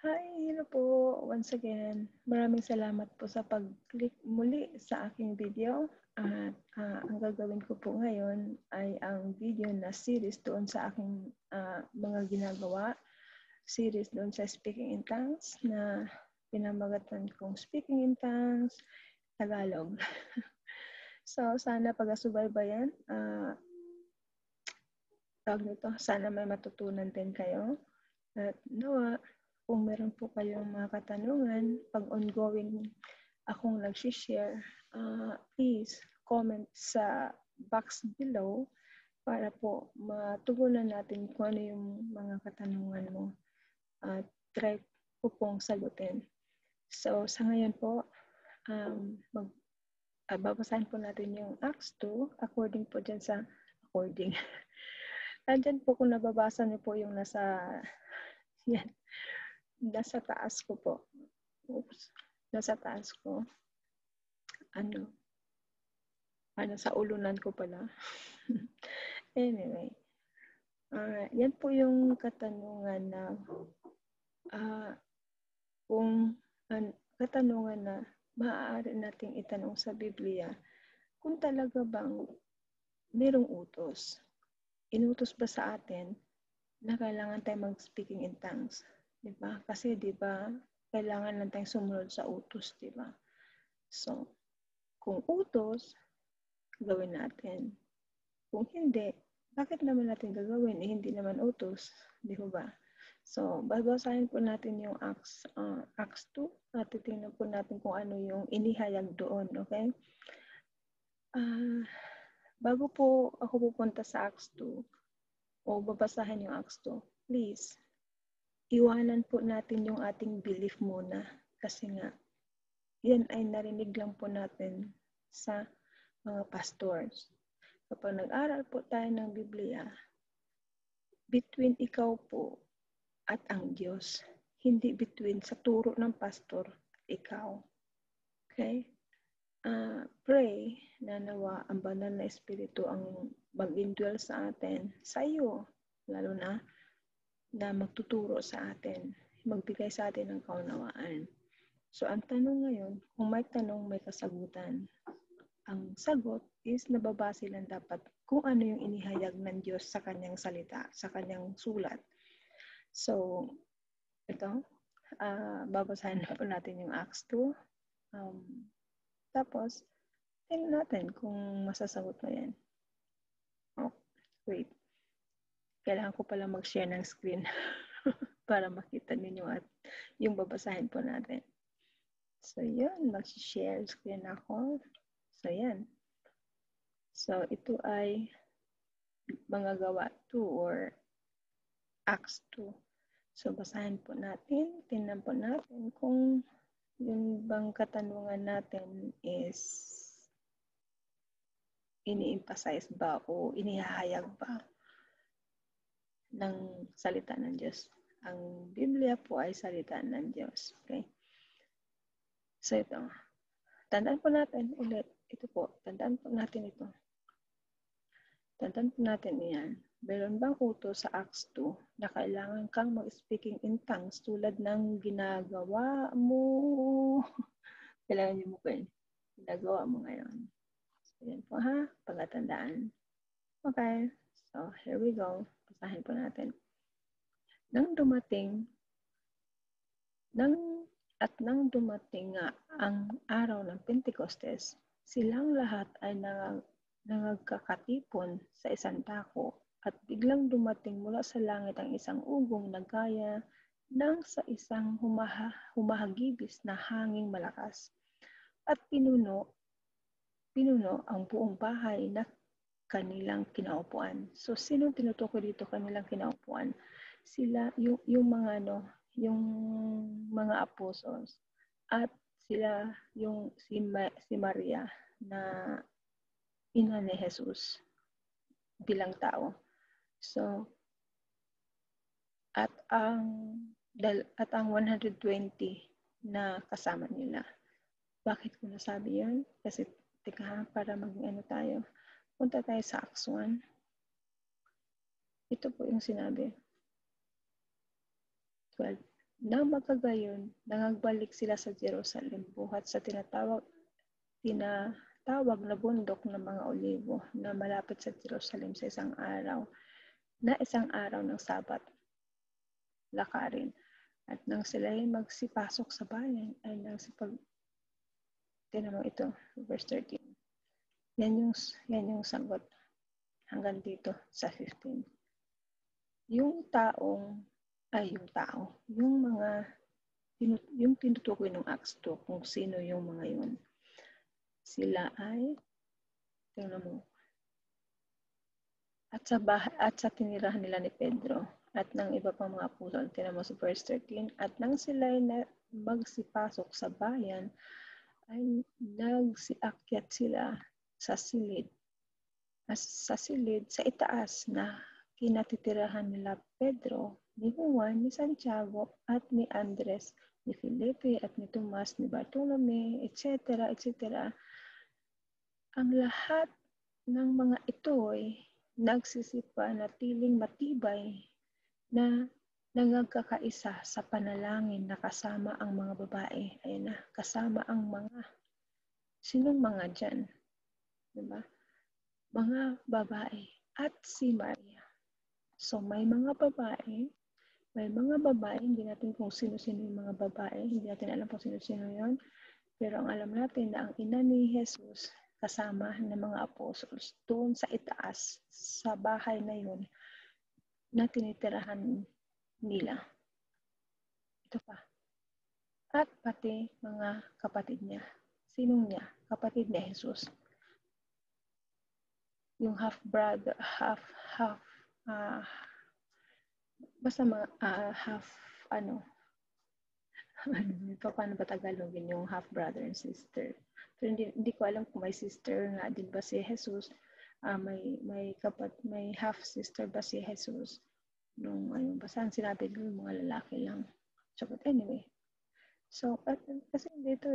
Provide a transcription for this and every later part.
Hi, hello po. Once again, maraming salamat po sa pag-click muli sa aking video. At ang gagawin ko po ngayon ay ang video na series doon sa aking mga ginagawa. Series doon sa Speaking in Tongues na pinamagatan kong Speaking in Tongues, Tagalog. So, sana pag-asubaybayan. Sana may matutunan din kayo. At nawa, kung meron po kayong mga katanungan, pag ongoing akong nag-share, please comment sa box below para po matugunan natin kung ano yung mga katanungan mo at try ko pong sagutin. So, sa ngayon po, babasahin po natin yung Acts 2 according po dyan sa Andyan po kung nababasa niyo po yung yan, nasa taas ko po. Oops. Nasa taas ko. Sa ulunan ko pala. Anyway. Yan po yung katanungan na katanungan na maaari nating itanong sa Biblia kung talaga bang merong utos. Inutos ba sa atin na kailangan tayong mag-speaking in tongues? Diba? Kasi diba, kailangan lang tayong sumunod sa utos, diba? So, kung utos, gawin natin. Kung hindi, bakit naman natin gagawin? Hindi naman utos, di ba? So, babasahin po natin yung Acts 2 at titingnan po natin kung ano yung inihayag doon, okay? Bago po ako pupunta sa Acts 2 o babasahin yung Acts 2, please, iwanan po natin yung ating belief muna kasi nga, yan ay narinig lang po natin sa mga pastors. Kapag nag-aral po tayo ng Biblia, between ikaw po at ang Diyos, hindi between sa turo ng pastor at ikaw. Okay? Pray na nawa ang banal na Espiritu ang mag-indwell sa atin, sa iyo, lalo na magtuturo sa atin, magbigay sa atin ng kaunawaan. So, ang tanong ngayon, kung may tanong, may kasagutan. Ang sagot is nababase lang dapat kung ano yung inihayag ng Diyos sa kanyang salita, sa kanyang sulat. So, ito, babasahin na po natin yung Acts 2. Tapos, tingnan natin kung masasagot mo yan. Oh, wait. Kailangan ko pala mag-share ng screen para makita ninyo at yung babasahin po natin. So, yun. Mag-share screen ako. So, yan. So, ito ay mga gawa 2 or Acts 2. So, basahin po natin. Tingnan po natin kung yung bang katanungan natin is ini-emphasize ba o inihahayag ba ng salita ng Diyos. Ang Biblia po ay salita ng Diyos. Okay? So, ito. Tandaan po natin ulit. Ito po. Tandaan po natin ito. Tandaan po natin yan. Meron bang utos sa Acts 2 na kailangan kang mag-speaking in tongues tulad ng ginagawa mo? Kailangan niyo mo po yun. Ginagawa mo ngayon. So, yan po ha. Pagkatandaan. Okay. So, here we go. Basahin po natin. Nang dumating nga ang araw ng Pentecostes, silang lahat ay nagkakatipon sa isang dako at biglang dumating mula sa langit ang isang ugong na gaya ng sa isang humahagibis na hanging malakas at pinuno ang buong bahay na kanilang kinaupuan. So, sino tinutukoy dito kanilang kinaupuan? Sila, yung mga apostles. At sila, si Maria na ina ni Jesus bilang tao. So, at ang 120 na kasama nila. Bakit ko nasabi yan? Kasi, para maging tayo. Punta tayo sa Acts 1. Ito po yung sinabi. 12. Nang magkagayon, nangagbalik sila sa Jerusalem buhat sa tinatawag na bundok ng mga olibo na malapit sa Jerusalem sa isang araw ng Sabat, lakarin. At nang sila'y magsipasok sa bayan, ay tinanong ito, verse 13. Yan yung sagot hanggang dito sa 15. Yung tinutukoy ng Acts 2, kung sino yung mga yun. Sila ay, tingnan mo, at sa tinirahan nila ni Pedro at ng iba pang mga apostol, tingnan mo sa verse 13, at nang sila ay magsipasok sa bayan, ay nagsiakyat sila sa silid sa itaas na kinatitirahan nila Pedro, ni Juan, ni Santiago, at ni Andres, ni Felipe, at ni Tomas, ni Bartolome, etc., etc. Ang lahat ng mga ito ay nagsipanatiling matibay na nagkakaisa sa panalangin na kasama ang mga babae. Ayan na, kasama ang mga, sinong mga dyan? Diba? Mga babae at si Maria. So may mga babae, hindi natin kung sino-sino yung mga babae, hindi natin alam kung sino-sino yon, pero ang alam natin na ang ina ni Jesus kasama ng mga apostles doon sa itaas, sa bahay na yun, na tinitirahan nila. Ito pa. At pati mga kapatid niya. Sinong niya? Kapatid ni Jesus. Yung half-brother, basta mga paano ba Tagalogin yung half-brother and sister. Pero hindi ko alam kung may sister nga din ba si Jesus. May half-sister ba si Jesus? Basta ang sinabi doon, mga lalaki lang. So, but anyway. So, kasi dito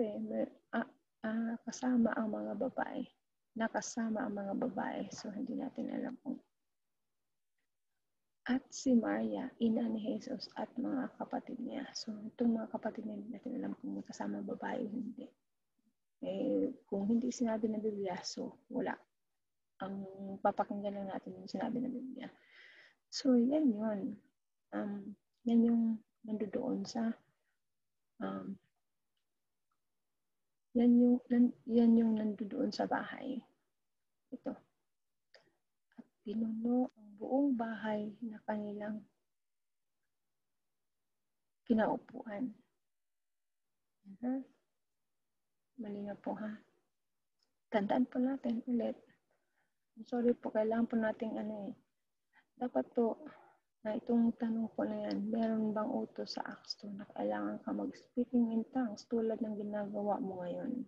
kasama ang mga babae. Nakasama ang mga babae. So, hindi natin alam kung. At si Maria, ina ni Jesus at mga kapatid niya. So, itong mga kapatid niya, hindi natin alam kung kasama babae o hindi. Kung hindi sinabi ng Biblia, so wala. Ang papakinggan lang natin yung sinabi ng Biblia. So, yan yun. Yan yung nandoon sa yan yung nandoon sa bahay. Ito. At pinuno ang buong bahay na kanilang kinaupuan. Malinaw po ha. Tandaan po natin ulit. Sorry po, kailangan po nating dapat po na itong tanong po na yan, meron bang utos sa Acts 2 na kailangan ka mag-speaking in tongues tulad ng ginagawa mo ngayon?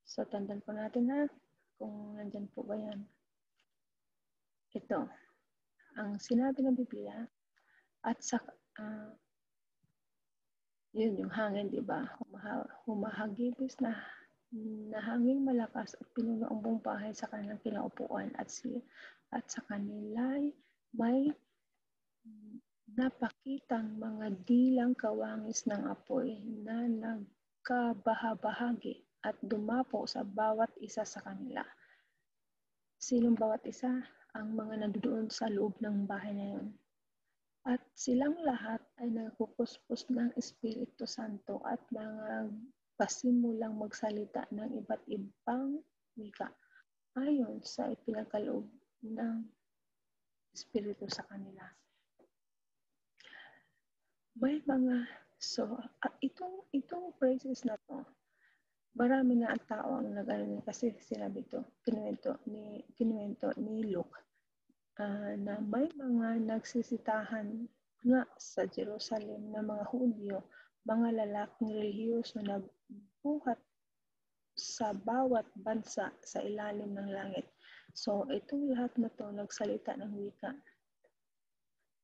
So, tandaan po natin ha, kung nandyan po ba yan. Ito, ang sinabi ng Biblia, at sa, yun yung hangin, di ba? Humahagibis na hanging malakas at pinuno ang buong bahay sa kanilang kinaupuan at sa kanila may napakitang mga dilang kawangis ng apoy na nagkabahabahagi at dumapo sa bawat isa sa kanila. Sinong bawat isa? Ang mga nandoon sa loob ng bahay na yun. At silang lahat ay nagpupuspos ng Espiritu Santo at pasimulang magsalita ng iba't ibang wika ayon sa ipinagkaloob ng Espiritu sa kanila. May itong phrases na to, marami na ang tao ang nag-alala kasi sinabi to, kinuwento ni Luke na may mga nagsisitahan nga sa Jerusalem na mga Hudyo, mga lalaking relihiyoso na buhat sa bawat bansa sa ilalim ng langit. So, itong lahat na to nagsalita ng wika.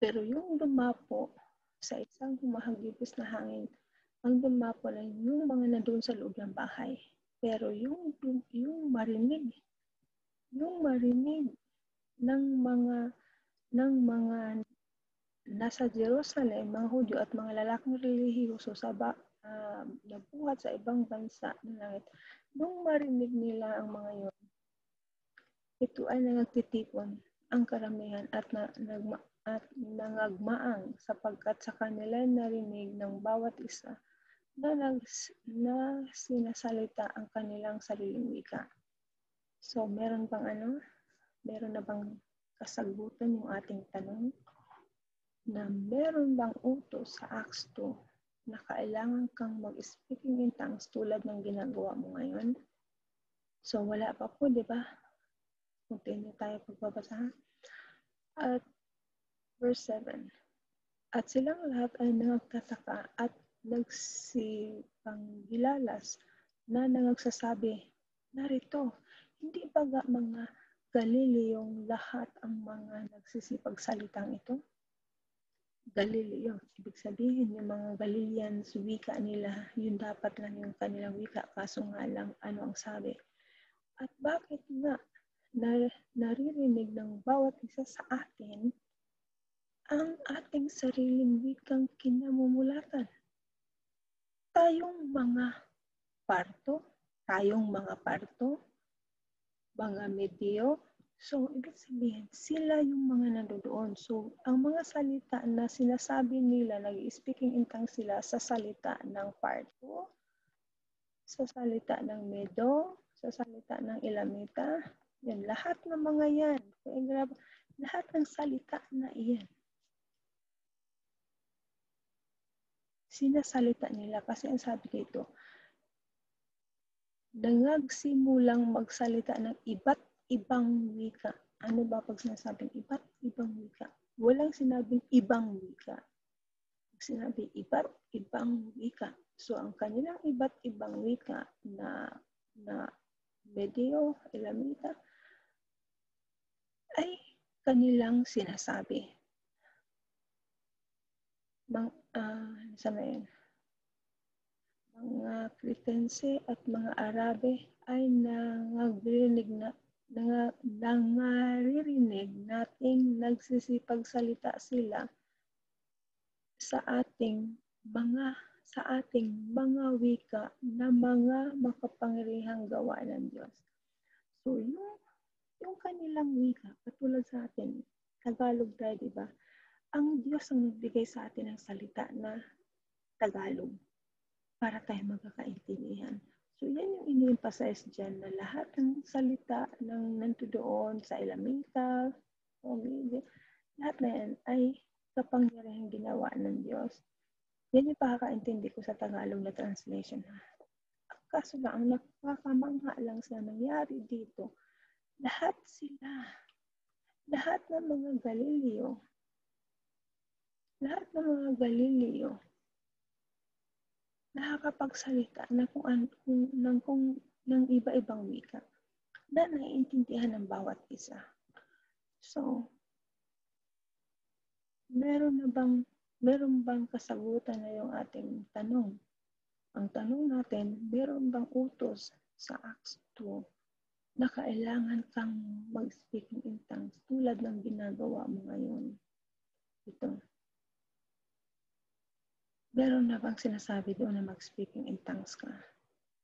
Pero yung dumapo sa isang humahagibis na hangin, ang dumapo lang yung mga nandoon sa loob ng bahay. Pero yung marinig ng mga ng mga nasa Jerusalem, mga Hudyo at mga lalaking relihiyoso nabuhat sa ibang bansa ng langit. Nung marinig nila ang mga yon, ito ay nagtitipon ang karamihan at nangagmaang sapagkat sa kanila narinig ng bawat isa na sinasalita ang kanilang sariling wika. So, meron na bang kasagutan yung ating tanong? Na meron bang utos sa Acts 2 na kailangan kang mag-speaking in tongues tulad ng ginagawa mo ngayon? So, wala pa po, di ba? Continue tayo pagbabasa. At verse 7. At silang lahat ay nagtataka at nagsipanghilalas na nagsasabi, narito, hindi ba mga Galileyong lahat ang mga nagsisipagsalitang ito? Galileo, ibig sabihin yung mga Galileans, wika nila, yun dapat lang yung kanilang wika, kaso nga lang ano ang sabi. At bakit nga naririnig ng bawat isa sa atin ang ating sariling wikang kinamumulatan? Tayong mga parto, mga medyo. So, ibig sabihin, sila yung mga nandoon. So, ang mga salita na sinasabi nila, nag-speaking in tongues sila sa salita ng parto, sa salita ng medo, sa salita ng ilamita, yan, lahat ng mga yan. Lahat ng salita na iyan. Sinasalita nila kasi ang sabi dito, nagsimulang magsalita ng iba't ibang wika. Ano ba pag sinasabing iba't ibang wika? Walang sinabing ibang wika. Sinabi iba't ibang wika. So, ang kanilang iba't ibang wika na medyo, elamita, ay kanilang sinasabi. Mga Cretense at mga Arabe ay nangaririnig nating nagsisipagsalita sila sa ating mga wika na mga makapangyarihang gawa ng Diyos. So, yung kanilang wika, katulad sa atin, Tagalog tayo, di ba? Ang Diyos ang nagbigay sa atin ng salita na Tagalog para tayo magkakaintindihan. So, yan yung ini-emphasize dyan na lahat ng salita ng nandoon sa Elamita, lahat na yan ay kapangyarihang ginawa ng Diyos. Yan yung pakakaintindi ko sa Tagalog na translation. Kaso lang, ang nakakamangha lang sa nangyari dito, lahat ng mga Galileo, nakakapagsalita na ng iba-ibang wika na naiintindihan ng bawat isa. So, meron bang kasagutan na yung ating tanong? Ang tanong natin, meron bang utos sa Acts 2 na kailangan kang mag-speaking in tongues tulad ng ginagawa mo ngayon? Ito. Meron na bang sinasabi doon na mag-speaking in tongues ka?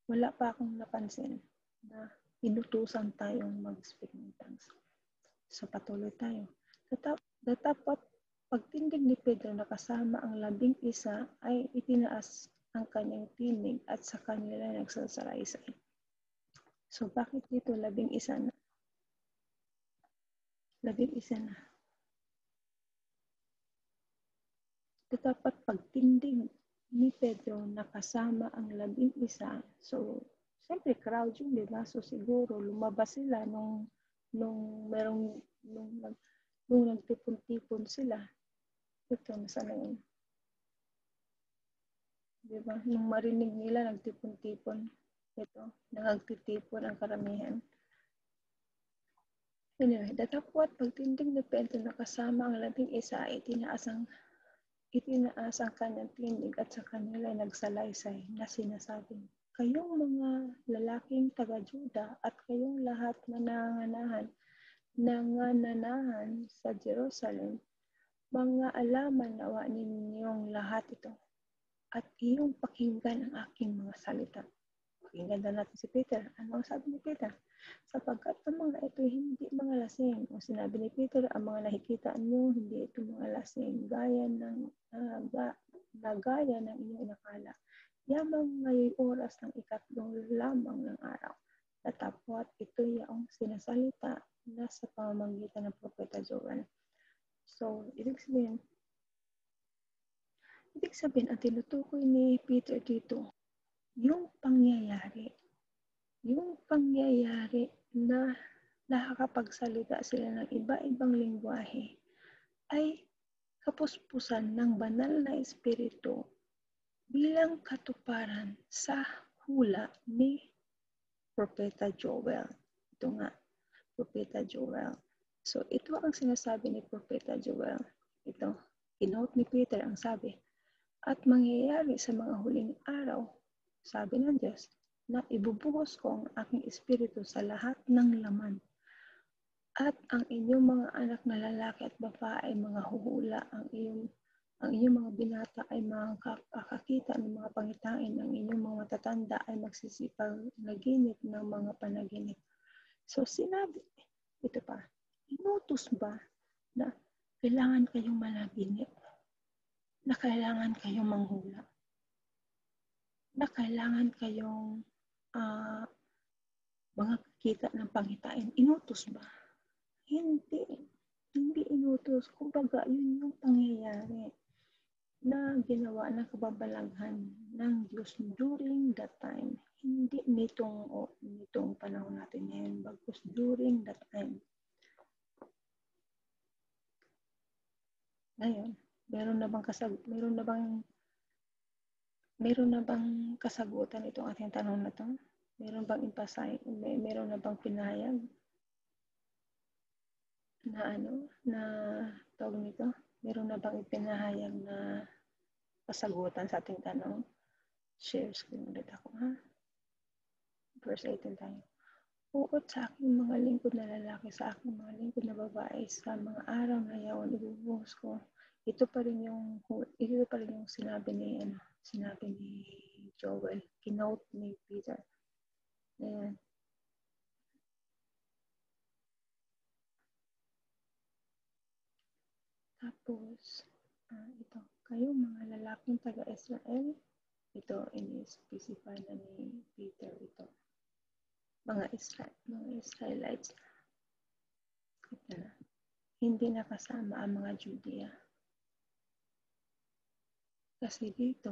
Wala pa akong napansin na inutusan tayong mag-speaking in tongues. So, patuloy tayo. Dapat pagtindig ni Pedro na kasama ang 11 ay itinaas ang kanyang tinig at sa kanila nagsasalaysay. So, bakit dito 11 na? 11 na. Dapat pagtindig ni Pedro na kasama ang 11. So, siyempre crowd yun, di ba? So, siguro lumabas sila nung nagtipon-tipon sila. Ito, nasa na yun? Di ba? Nung marinig nila, nagtipon-tipon. Ito, nagtitipon ang karamihan. Anyway, datapwat pagtindig ni Pedro na kasama ang 11 itinaas ang kanyang tinig at sa kanila nagsalaysay na sinasabing, kayong mga lalaking taga-Juda at kayong lahat na nanganganahan nangananahan sa Jerusalem, mga alaman nawa ninyong lahat ito, at iyong pakinggan ang aking mga salita. Pakinggan na natin si Peter. Ano ang sabi ni Peter? Sapagkat ang mga ito hindi mga lasing. O sinabi ni Peter, ang mga nakikita niyo, hindi ito mga lasing. Gaya ng inyong inakala. Yamang ngayon oras ng ikatlong lamang ng araw. Natapot ito yung sinasalita na sa pamamagitan ng Propeta Joel. So, ibig sabihin, ang tinutukoy ni Peter dito, yung pangyayari na nakakapagsalita sila ng iba-ibang lingwahe ay kapuspusan ng banal na espiritu bilang katuparan sa hula ni Propeta Joel. Ito nga, Propeta Joel. So, ito ang sinasabi ni Propeta Joel. Ito, kinote ni Peter ang sabi, at mangyayari sa mga huling araw, sabi ng Diyos, na ibubuhos ko ang aking espiritu sa lahat ng laman. At ang inyong mga anak na lalaki at babae ay mga huhula, ang inyong mga binata ay makakakita ng mga pangitain, ang inyong mga matatanda ay magsisipag naginip ng mga panaginip. So sinabi, ito pa, inutos ba na kailangan kayong managinip? Na kailangan kayong manghula? Na kailangan kayong mga kita ng pangitain? Inutos ba? Hindi inutos. Kumbaga, yun yung pangyayari na ginawa ng kababalaghan ng Diyos during that time. Hindi nitong panahon natin ngayon, bagkus during that time. Ngayon, meron na bang kasagutan itong ating tanong na to? Meron na bang pinahayag na tawag nito? Meron na bang ipinahayag na kasagutan sa ating tanong? Share screen ulit ako, ha? Verse 18 tayo. Uot sa aking mga lingkod na lalaki, sa aking mga lingkod na babae, sa mga araw na yawan ibubuhos ko. Ito pa rin yung sinabi ni Joel, kinote ni Peter. Ayan. Tapos, ito, kayong mga lalaking taga-Israel, ito, in-specify na ni Peter ito. Mga Israelites. Ito na. Hindi nakasama ang mga Judea. Kasi dito,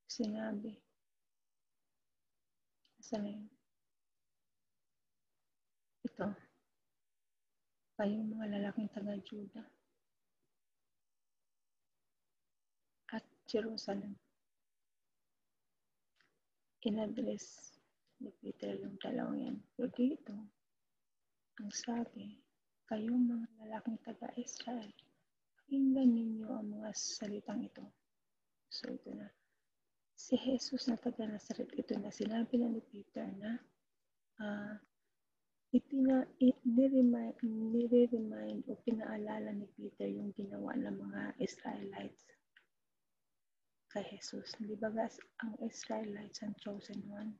sinabi, ito, kayong mga lalaking taga-Juda at Jerusalem. In-address ni Peter yung dalawang yan. Pero dito, ang sabi, kayong mga lalaking taga-Israel, pakinggan ninyo ang mga salitang ito. So ito na. Si Jesus na taga-Nazaret, ito na sinabi na ni Peter na nire-remind o pinaalala ni Peter yung ginawa ng mga Israelites kay Jesus. Di ba guys, ang Israelites ang chosen one?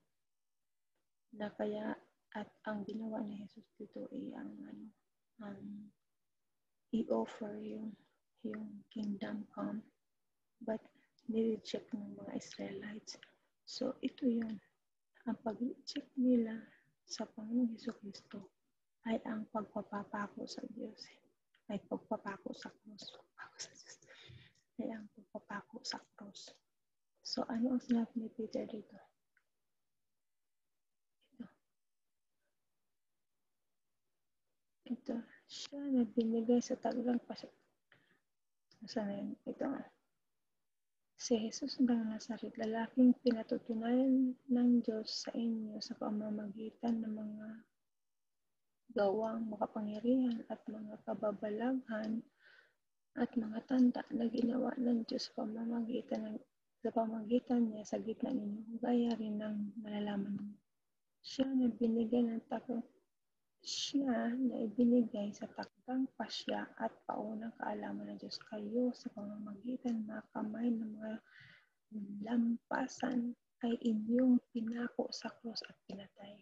Na kaya at ang ginawa ni Jesus dito ay i-offer yung kingdom come, but nireject ng mga Israelites. So ito yun, ang pag-reject nila sa Panginoong Jesucristo ay ang pagpapako sa Diyos, ay pagpapako sa krus. Ay ang pagpapako sa krus. So ano ang sinabi ni Peter dito? Ito, siya na binigay sa taglang ito. Si Jesus ng Nazaret, lalaking pinatutunayan ng Diyos sa inyo sa pamamagitan ng mga gawang makapangyarihan at mga kababalaghan at mga tanda na ginawa ng Diyos sa pamamagitan niya sa gitna ninyo, gaya rin ng malalaman niyo. Siya na binigyan ng siya na ibinigay sa takdang pasya at paunang kaalaman ng Diyos kayo sa pamamagitan ng mga kamay ng mga lampasan ay inyong pinako sa krus at pinatay,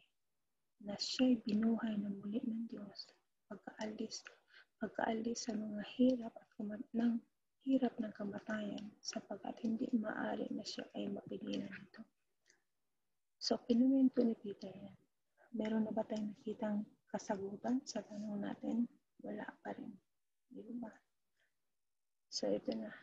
na siya'y binuhay na muli ng Diyos, pagkaalis sa mga hirap at hirap ng kamatayan, sapagkat hindi maaari na siya ay mapigilan nito. So, kinumento ni Peter yan. Meron na ba tayong nakitang kasagutan sa tanong natin? Wala pa rin. Di ba? So, ito na.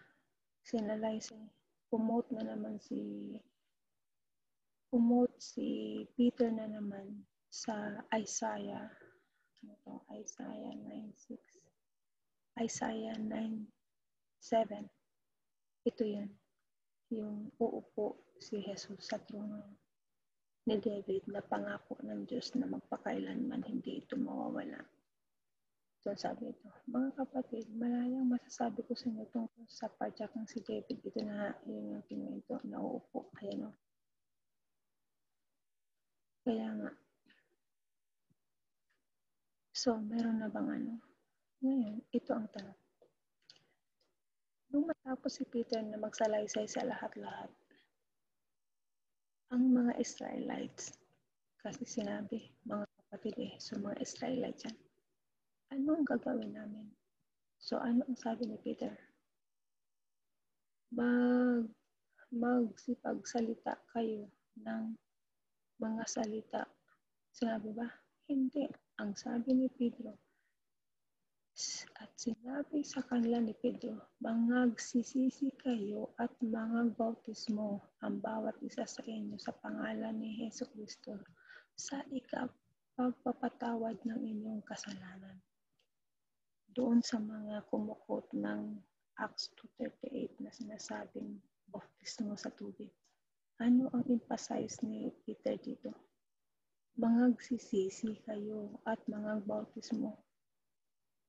Pumote si Peter na naman sa Isaiah. Ano to? Isaiah 9:6. Isaiah 9:7. Ito yan. Yung uupo si Jesus sa trono ni David na pangako ng Diyos na magpakailanman hindi ito mawawala. So sabi ito, mga kapatid, malayang masasabi ko sa inyo tungkol sa padyakang si David. Ito na yun yung kinuwento na uupo. Ayan o. Kaya nga. So, meron na bang ano? Ngayon, ito ang tanong. Nung matapos si Peter na magsalaysay sa lahat-lahat, ang mga Israelites, kasi sinabi, mga kapatid so mga Israelites yan, ano ang gagawin namin? So, ano ang sabi ni Peter? Magsipagsalita kayo ng mga salita. Sinabi ba? Hindi. Ang sabi ni Pedro, at sinabi sa kanila ni Pedro, mangagsisisi kayo at mangagbautismo ang bawat isa sa inyo sa pangalan ni Jesucristo sa pagpapatawad ng inyong kasalanan. Doon sa mga kumukot ng Acts 2:38 na sinasabing bautismo sa tubig. Ano ang emphasize ni Peter dito? Mangagsisisi kayo at mangagbautismo.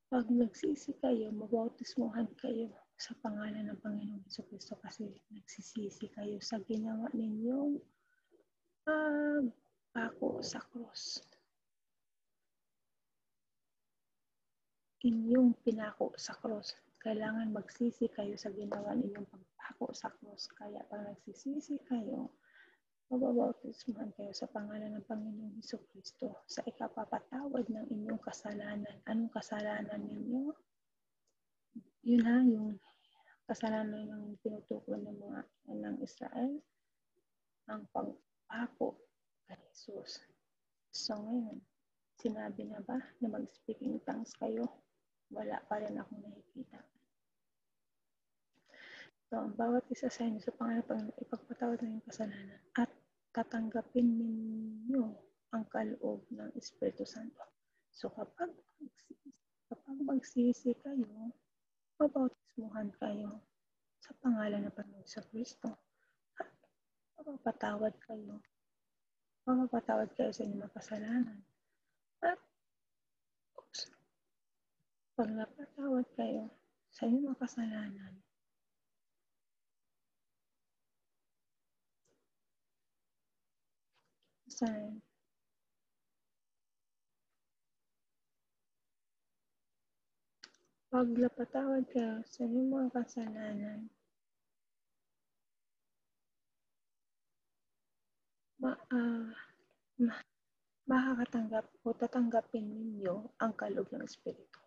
Pag nagsisi kayo, mabautismuhan kayo sa pangalan ng Panginoong Jesucristo kasi nagsisisi kayo sa ginawa ninyong pagpako sa krus. Inyong pinako sa krus. Kailangan magsisi kayo sa ginawa ninyong pagpako sa krus. Kaya pag nagsisisi kayo, mababautismuhan kayo sa pangalan ng Panginoong Jesucristo sa ikapapatawad ng inyong kasalanan. Anong kasalanan ninyo? Yun ha, yung kasalanan ng tinutukoy ng mga ng Israel, ang pagpako kay Jesus. So ngayon, sinabi na ba na mag-speaking tongues kayo? Wala pa rin akong nakikita. So, ang bawat isa sa inyo sa pangalan ipagpatawad ng inyong kasalanan at tatanggapin ninyo ang kaloob ng Espiritu Santo. So, kapag magsisi kayo, mabautismuhan kayo sa pangalan ng Panginoon Jesucristo at mapapatawad kayo sa inyong kasalanan. At pag napatawad kayo sa inyong kasalanan, pag napatawad kayo sa inyong mga kasalanan, makakatanggap o tatanggapin ninyo ang kaloob ng Espiritu.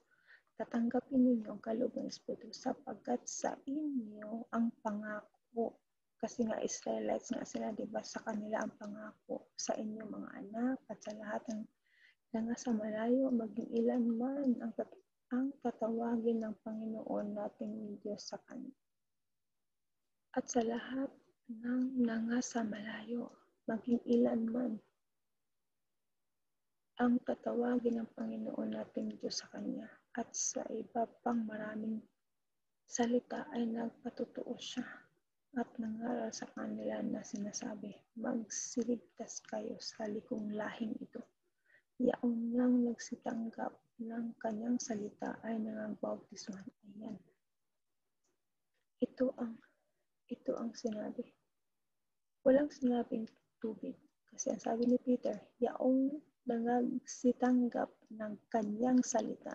Tatanggapin ninyo ang kaloob ng Espiritu sapagkat sa inyo ang pangako. Kasi nga Israelites nga sila, diba, sa kanila ang pangako sa inyo mga anak at sa lahat ng nasa malayo, maging ilan man ang tatawagin ng Panginoon nating Diyos sa kanya. At sa lahat ng nasa malayo, maging ilan man ang tatawagin ng Panginoon nating Diyos sa kanya. At sa iba pang maraming salita ay nagpatotoo siya at nangaral sa kanila na sinasabi, magsiligtas kayo sa likong lahing ito. Yaong nang nagsitanggap ng kanyang salita ay nangagbautismuhan. Ayan. Ito ang sinabi. Walang sinabing tubig. Kasi ang sabi ni Peter, yaong nagsitanggap ng kanyang salita.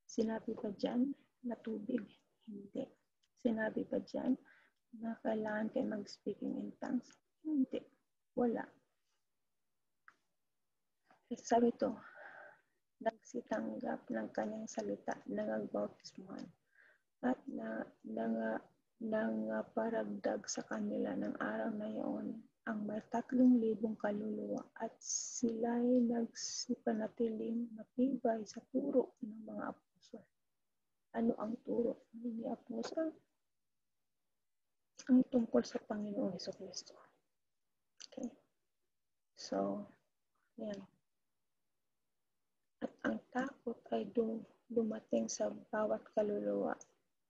Sinabi ba dyan na tubig? Hindi. Sinabi ba dyan na kailangan kayo mag-speaking in tongues? Hindi. Wala. Sabi ito, nagsitanggap ng kanyang salita, nangagbautismuhan, at nangaparagdag sa kanila ng araw na iyon ang may 3,000 kaluluwa at sila'y nagsipanatiling matibay sa turo ng mga apostol. Ano ang turo ni apostol? Ang tungkol sa Panginoong Jesucristo. Okay. So, yan. At ang takot ay dumating sa bawat kaluluwa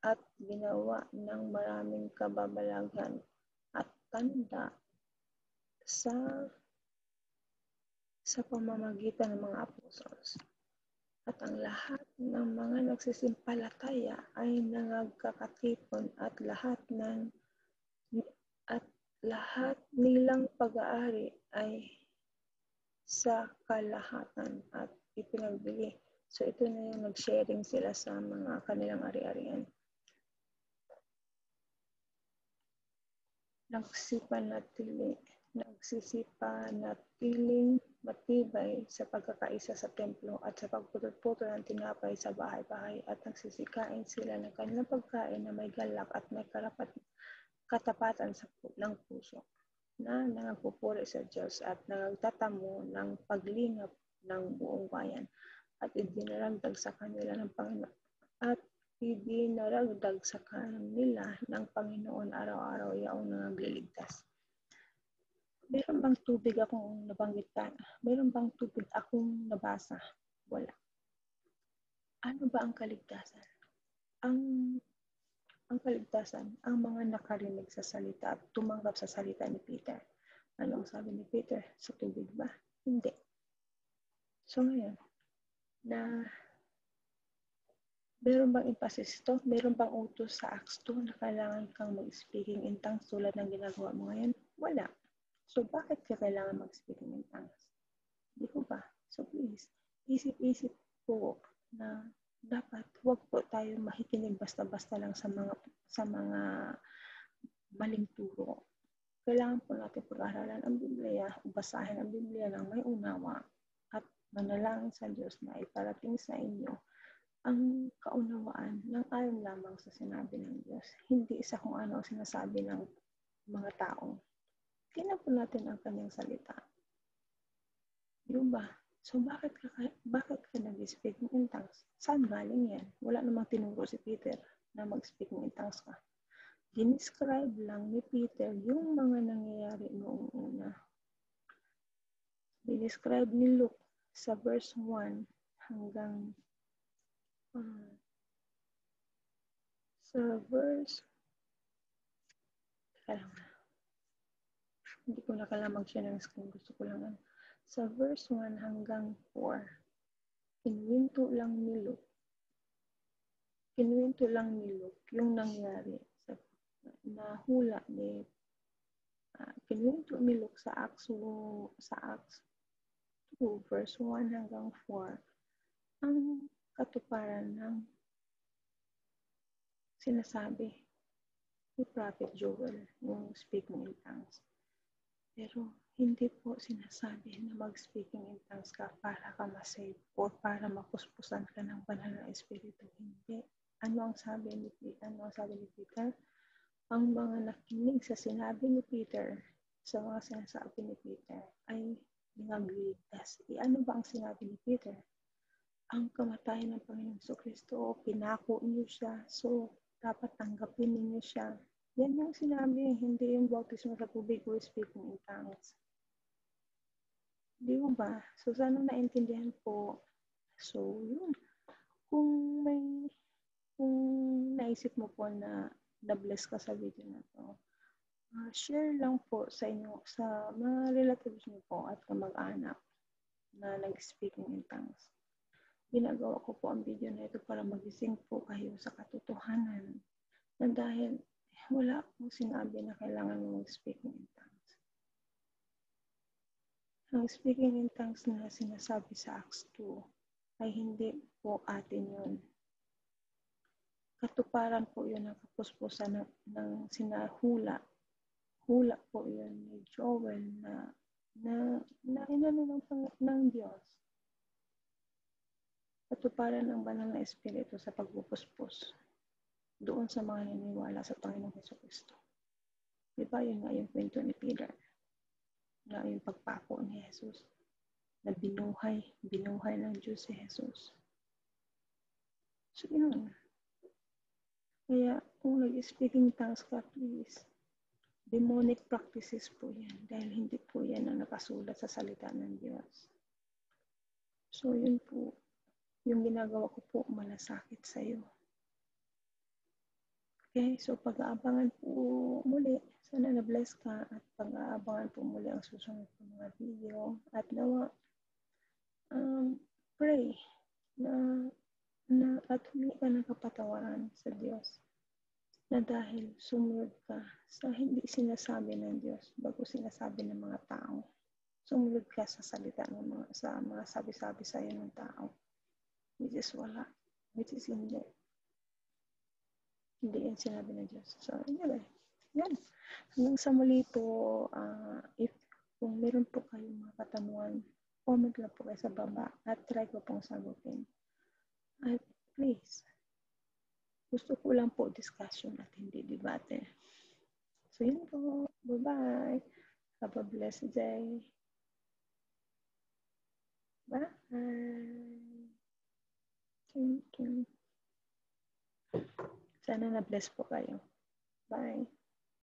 at ginawa ng maraming kababalaghan at tanda sa pamamagitan ng mga apostles. At ang lahat ng mga nagsisimpalataya ay nagkakatipon at lahat nilang pag-aari ay sa kalahatan at ipinagbili. So ito na yung nag-sharing sila sa mga kanilang ari-arian. Nagsisipanatiling matibay sa pagkakaisa sa templo at sa pagputol-putol ng tinapay sa bahay-bahay at nagsisikain sila ng kanilang pagkain na may galak at may katapatan ng puso na nangagpupuri sa Diyos at nagtatamo ng paglingap ng buong bayan at idinaragdag sa kanila ng Panginoon ng Panginoon araw-araw yaong nangagliligtas. Meron bang tubig akong nabanggit ka? Meron bang tubig akong nabasa? Wala. Ano ba ang kaligtasan? Ang kaligtasan, ang mga nakarinig sa salita at tumanggap sa salita ni Peter. Ano ang sabi ni Peter? Sa tubig ba? Hindi. So ngayon, na meron bang emphasis ito? Meron bang utos sa Acts 2 na kailangan kang mag-speaking in tongues tulad ng ginagawa mo ngayon? Wala. So bakit ka kailangan mag-speaking in tongues? Di ko ba? So please, isip-isip po na dapat huwag po tayo makikinig basta-basta lang sa mga maling turo. Kailangan po natin pag-aralan ang Biblia, basahin ang Biblia ng may unawa at manalangin sa Diyos na iparating sa inyo ang kaunawaan ng ayon lamang sa sinabi ng Diyos. Hindi sa kung ano sinasabi ng mga tao. Tingnan po natin ang kanyang salita. Di ba? So, bakit ka nag-speaking in tongues? Saan galing yan? Wala namang tinuro si Peter na mag-speaking in tongues ka. Dinescribe lang ni Peter yung mga nangyayari noong una. Dinescribe ni Luke sa verse 1 hanggang sa verse hindi ko na kailangan mag-share ng screen. Gusto ko lang sa verse 1 hanggang 4, kinuwento lang ni Luke yung nangyari sa nahula ni kinuwento ni Luke sa Acts 2 verse 1 hanggang 4 ang katuparan ng sinasabi ni Prophet Joel yung speaking in tongues. Pero hindi po sinasabi na mag-speaking in tongues ka para ka masave o para mapuspusan ka ng banal na espiritu. Hindi. Ano ang sabi ni Peter? Ang mga nakinig sa sinabi ni Peter, sa mga sinasabi ni Peter, ay nangagliligtas. Ano ba ang sinabi ni Peter? Ang kamatayan ng Panginoong Jesucristo, pinako niyo siya, so dapat tanggapin ninyo siya. Yan yung sinabi, hindi yung bautismo sa tubig o speaking in tongues. Di ba? So, sana naintindihan po. So, yun. Kung naisip mo po na na-bless ka sa video na to, share lang po sa inyo, sa mga relatives niyo po at kamag-anak na nag-speaking in tongues. Ginagawa ko po ang video na ito para magising po kayo sa katotohanan na dahil wala akong sinabi na kailangan mo mag-speaking in tongues. Ang speaking in tongues na sinasabi sa Acts 2 ay hindi po atin yun. Katuparan po yun ng kapuspusan ng sinahula. Hula po yun ni Joel na inano ng Diyos. Katuparan ng banal na espiritu sa pagpupuspos doon sa mga naniniwala sa Panginoong Jesucristo. Diba yun nga yung kwento ni Peter? Na yung pagpako ni Jesus na binuhay ng Diyos si Jesus. So yun. Kaya kung nag-speaking tongues ka, please, demonic practices po yan dahil hindi po yan ang nakasulat sa salita ng Diyos. So yun po, yung ginagawa ko po malasakit sa iyo. Okay, so pag-aabangan po muli. Sana na-bless ka at pag-aabangan po muli ang susunod po mga video. At nawa, pray na at humingi ka ng kapatawaran sa Diyos na dahil sumunod ka sa hindi sinasabi ng Diyos bago sinasabi ng mga tao. Sumunod ka sa salita ng sa mga sabi-sabi sa iyo ng tao. Which is wala. Which is hindi. Hindi yan sinabi ng Diyos. So, anyway. Yan. Hanggang sa muli po, if kung meron po kayong mga katanungan, comment lang po kayo sa baba at try ko pong sagutin. At please, gusto ko lang po discussion at hindi debate. So, yun po. Bye-bye. Have a blessed day. Bye. Thank you. Sana na-bless po kayo. Bye.